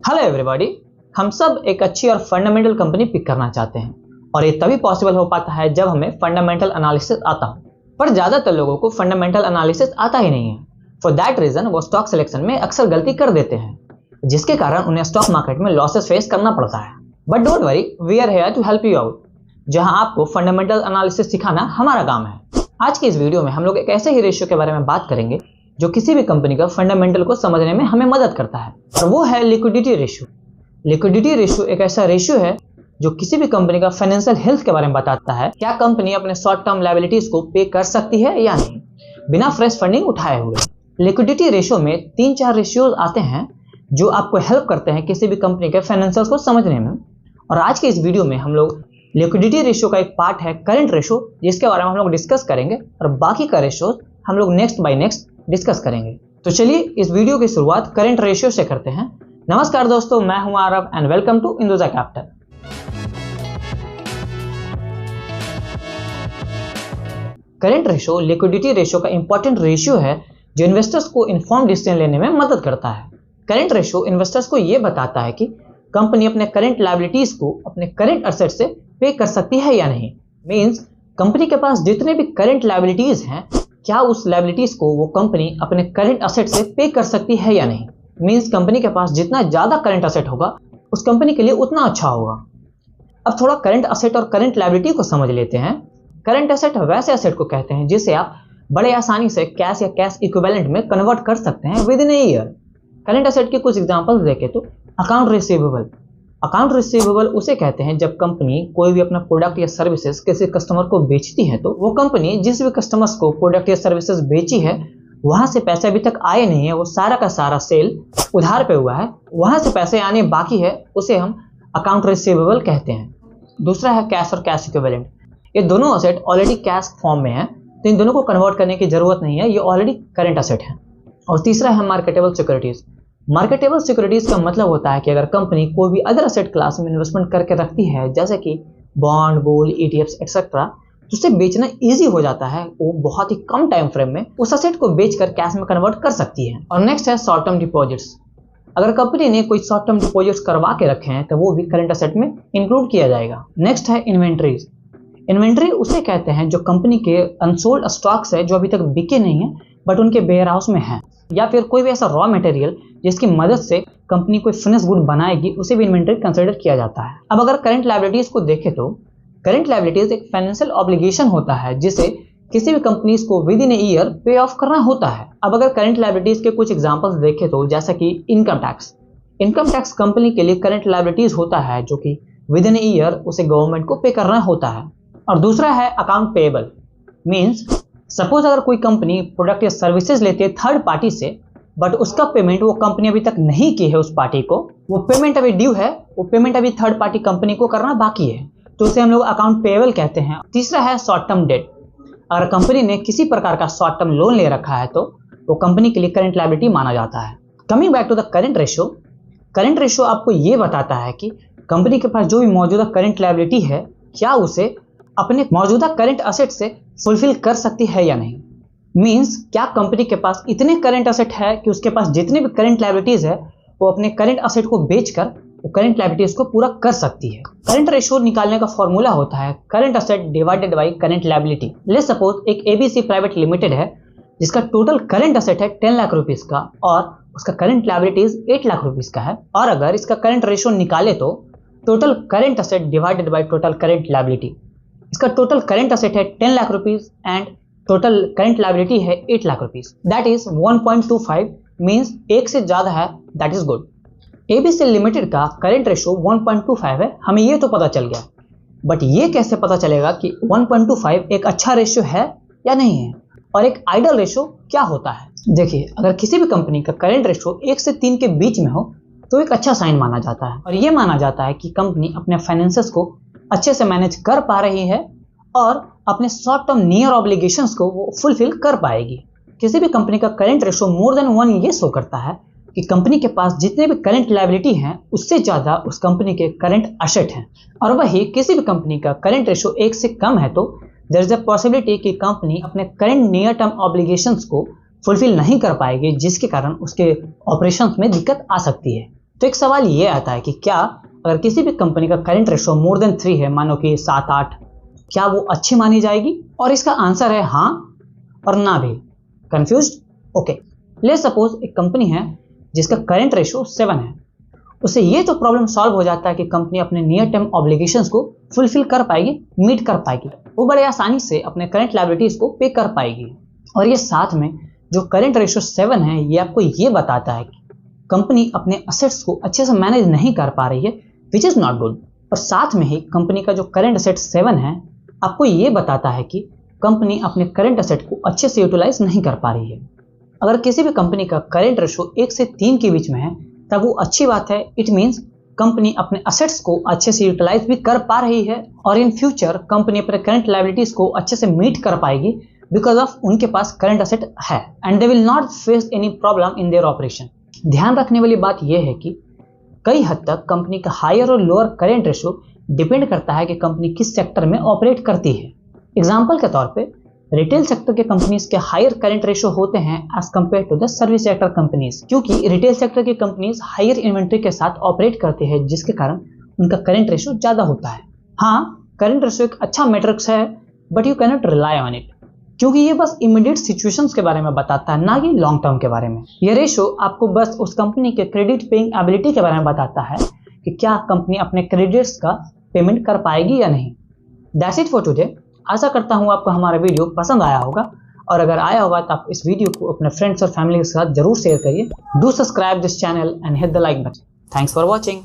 Hello everybody, हम सब एक अच्छी और फंडामेंटल कंपनी पिक करना चाहते हैं और ये तभी पॉसिबल हो पाता है जब हमें फंडामेंटल एनालिसिस आता हो। पर ज़्यादातर लोगों को फंडामेंटल एनालिसिस आता ही नहीं है। फॉर दैट रीज़न वो स्टॉक सिलेक्शन में अक्सर गलती कर देते हैं, जिसके कारण उन्हें स्टॉक मार्केट में लॉसेस फेस करना पड़ता है। But don't worry, we are here to help you out, जहां आपको फंडामेंटल एनालिसिस सिखाना हमारा काम है। आज की इस वीडियो में हम लोग एक ऐसे ही रेशियो के बारे में बात करेंगे जो किसी भी कंपनी का फंडामेंटल को समझने में हमें मदद करता है, और वो है लिक्विडिटी रेशियो। लिक्विडिटी रेशियो एक ऐसा रेशियो है जो किसी भी कंपनी का फाइनेंशियल हेल्थ के बारे में बताता है। क्या कंपनी अपने शॉर्ट टर्म लायबिलिटीज को पे कर सकती है या नहीं, बिना फ्रेश फंडिंग उठाए हुए। लिक्विडिटी रेशियो में 3-4 रेशियोज आते हैं जो आपको हेल्प करते हैं किसी भी कंपनी के फाइनेंशियल को समझने में। और आज के इस वीडियो में हम लोग लिक्विडिटी रेशियो का एक पार्ट है करंट रेशियो, जिसके बारे में हम लोग डिस्कस करेंगे, और बाकी का रेशियो हम लोग नेक्स्ट बाय नेक्स्ट डिस्कस करेंगे। तो चलिए इस वीडियो की शुरुआत करंट रेशियो से करते हैं। नमस्कार दोस्तों, मैं हूं Aarav and welcome to Induja Capital. Current ratio liquidity ratio का इंपॉर्टेंट रेशियो है जो इन्वेस्टर्स को इन्फॉर्म डिसीजन लेने में मदद करता है। करंट रेशियो इन्वेस्टर्स को यह बताता है कि कंपनी अपने करंट लायबिलिटीज को अपने करंट एसेट से पे कर सकती है या नहीं। मींस कंपनी के पास जितने भी करंट लायबिलिटीज हैं, क्या उस लायबिलिटीज को वो कंपनी अपने करंट एसेट से पे कर सकती है या नहीं। मींस कंपनी के पास जितना ज्यादा करंट एसेट होगा उस कंपनी के लिए उतना अच्छा होगा। अब थोड़ा करंट एसेट और करंट लायबिलिटी को समझ लेते हैं। करंट एसेट वैसे एसेट को कहते हैं जिसे आप बड़े आसानी से कैश या कैश इक्विवेलेंट में कन्वर्ट कर सकते हैं with in a year. Current asset के कुछ एग्जांपल्स देखें तो अकाउंट रिसीवेबल। अकाउंट रिसीवेबल उसे कहते हैं जब कंपनी कोई भी अपना प्रोडक्ट या सर्विसेज किसी कस्टमर को बेचती है, तो वो कंपनी जिस भी कस्टमर्स को प्रोडक्ट या सर्विसेज बेची है वहां से पैसे अभी तक आए नहीं है, वो सारा का सारा सेल उधार पे हुआ है, वहां से पैसे आने बाकी है, उसे हम अकाउंट रिसीवेबल कहते हैं। दूसरा है कैश और कैश इक्विवेलेंट। ये दोनों एसेट ऑलरेडी कैश फॉर्म में है, तो इन दोनों को कन्वर्ट करने की जरूरत नहीं है, ये ऑलरेडी करंट एसेट है। और तीसरा है मार्केटेबल सिक्योरिटीज। मार्केटेबल सिक्योरिटीज का मतलब होता है कि अगर कंपनी कोई भी अदर एसेट क्लास में इन्वेस्टमेंट करके रखती है, जैसे कि बॉन्ड, गोल्ड, ईटीएफ्स एक्सेट्रा, तो उसे बेचना इजी हो जाता है। वो बहुत ही कम टाइम फ्रेम में उस एसेट को बेचकर कैश में कन्वर्ट कर सकती है। और नेक्स्ट है शॉर्ट टर्म डिपॉजिट्स। अगर कंपनी ने कोई शॉर्ट टर्म डिपॉजिट्स करवा के रखे हैं तो वो भी करंट एसेट में इंक्लूड किया जाएगा। नेक्स्ट है इन्वेंट्रीज। इन्वेंट्री उसे कहते हैं जो कंपनी के अनसोल्ड स्टॉक्स है जो अभी तक बिके नहीं है बट उनके वेयर हाउस में है, या फिर कोई भी ऐसा रॉ मटेरियल जिसकी मदद से कंपनी कोई फिनिश गुड बनाएगी, उसे भी इन्वेंट्री कंसिडर किया जाता है। अब अगर करंट लायबिलिटीज को देखें तो करंट लायबिलिटीज एक फाइनेंशियल ऑब्लिगेशन होता है जिसे किसी भी कंपनीज को विद इन ए ईयर पे ऑफ करना होता है। अब अगर करंट लायबिलिटीज के कुछ एग्जांपल्स देखें तो जैसा कि income tax. Income tax company के लिए करंट लायबिलिटीज होता है जो कि विद इन ए ईयर उसे गवर्नमेंट को पे करना होता है। और दूसरा है अकाउंट पेएबल। मींस सपोज अगर कोई कंपनी प्रोडक्ट या सर्विसेज लेती है थर्ड पार्टी से, बट उसका पेमेंट वो कंपनी अभी तक नहीं की है उस पार्टी को, वो पेमेंट अभी ड्यू है, वो पेमेंट अभी थर्ड पार्टी कंपनी को करना बाकी है, तो उसे हम लोग अकाउंट पेएबल कहते हैं। तीसरा है शॉर्ट टर्म डेट। अगर कंपनी ने किसी प्रकार का शॉर्ट टर्म लोन ले रखा है तो वो कंपनी के लिए करंट लायबिलिटी माना जाता है। Coming back to the current ratio, current ratio आपको ये बताता है कि कंपनी के पास जो भी मौजूदा करंट लायबिलिटी है, क्या उसे अपने मौजूदा करंट एसेट से फुलफिल कर सकती है या नहीं। मींस क्या कंपनी के पास इतने करंट एसेट है कि उसके पास जितने भी करंट लायबिलिटीज है वो अपने करंट एसेट को बेचकर वो करंट लायबिलिटीज को पूरा कर सकती है। करंट रेशियो निकालने का फॉर्मूला होता है current asset divided by current liability. Let's suppose एक एबीसी प्राइवेट लिमिटेड है जिसका टोटल करंट एसेट है 10 लाख रुपीस का और उसका करंट लायबिलिटीज 8 लाख रुपीस का है। और अगर इसका करंट रेशियो निकाले तो total current asset divided by total current liability, इसका टोटल करंट एसेट है 10 lakh rupees and total current liability है 8 lakh rupees, that is 1.25। Means एक से ज्यादा है, that is good. ABC limited का करंट रेशियो 1.25 है, हमें ये तो पता चल गया, बट ये कैसे पता चलेगा कि 1.25 एक अच्छा रेशियो है या नहीं है, और एक आइडियल रेशियो क्या होता है। देखिए, अगर किसी भी कंपनी का करंट रेशियो 1 से 3 के बीच में हो तो एक अच्छा साइन माना जाता है, और ये माना जाता है कि कंपनी अपने फाइनेंसेस को अच्छे से मैनेज कर पा रही है और अपने शॉर्ट टर्म नियर ऑब्लिगेशंस को वो फुलफिल कर पाएगी। किसी भी कंपनी का करंट रेशियो मोर देन 1 ये शो करता है कि कंपनी के पास जितने भी करंट लायबिलिटी हैं उससे ज्यादा उस कंपनी के करंट एसेट हैं। और वही किसी भी कंपनी का करंट रेशियो 1 से कम है तो देयर इज अ पॉसिबिलिटी कि कंपनी अपने करंट नियर टर्म ऑब्लिगेशंस को फुलफिल नहीं कर पाएगी, जिसके कारण उसके ऑपरेशंस में दिक्कत आ सकती है। तो एक सवाल ये आता है कि क्या अगर किसी भी कंपनी का करेंट रेशो मोर देन 3 है, मानो कि 7-8, क्या वो अच्छी मानी जाएगी? और इसका आंसर है हाँ और ना भी। कंफ्यूज्ड? ओके, लेट्स सपोज एक कंपनी है जिसका करेंट रेशो 7 है। उससे ये तो प्रॉब्लम सॉल्व हो जाता है कि कंपनी अपने नियर टर्म ऑब्लिगेशंस को फुलफिल कर पाएगी, मीट कर पाएगी। वो बड़े आसानी से अपने करंट लायबिलिटीज को पे कर पाएगी। और ये साथ में जो करंट रेशो 7 है, ये आपको ये बताता है कि कंपनी अपने असेट्स को अच्छे से मैनेज नहीं कर पा रही है, विच इज नॉट गुड। और साथ में ही कंपनी का जो करंट असेट 7 है आपको ये बताता है कि कंपनी अपने करंट असेट को अच्छे से यूटिलाइज नहीं कर पा रही है। अगर किसी भी कंपनी का करंट रेशो 1 से 3 के बीच में है तब वो अच्छी बात है। इट मीन्स कंपनी अपने असेट्स को अच्छे से यूटिलाइज भी कर पा रही है और इन फ्यूचर कंपनी अपने करंट लायबिलिटीज को अच्छे से मीट कर पाएगी बिकॉज ऑफ उनके पास करंट असेट है and they will not face any problem in their operation. ध्यान रखने वाली बात यह है कि कई हद तक कंपनी का हायर और लोअर करंट रेशो डिपेंड करता है कि कंपनी किस सेक्टर में ऑपरेट करती है। एग्जाम्पल के तौर पे रिटेल सेक्टर के कंपनीज के हायर करंट रेशो होते हैं as compare to the service sector companies, क्योंकि रिटेल सेक्टर की कंपनीज हायर इन्वेंट्री के साथ ऑपरेट करते हैं जिसके कारण उनका करंट रेशो ज्यादा होता है। हाँ, करंट रेशो एक अच्छा मैट्रिक्स है but you can not rely on it, क्योंकि ये बस इमीडिएट सिचुएशंस के बारे में बताता है, ना कि लॉन्ग टर्म के बारे में। ये रेशो आपको बस उस कंपनी के क्रेडिट पेइंग एबिलिटी के बारे में बताता है कि क्या कंपनी अपने क्रेडिट्स का पेमेंट कर पाएगी या नहीं। That's it for today. आशा करता हूँ आपको हमारा वीडियो पसंद आया होगा, और अगर आया होगा तो आप इस वीडियो को अपने फ्रेंड्स और फैमिली के साथ जरूर शेयर करिए। Do subscribe this channel and hit the like button. Thanks for watching.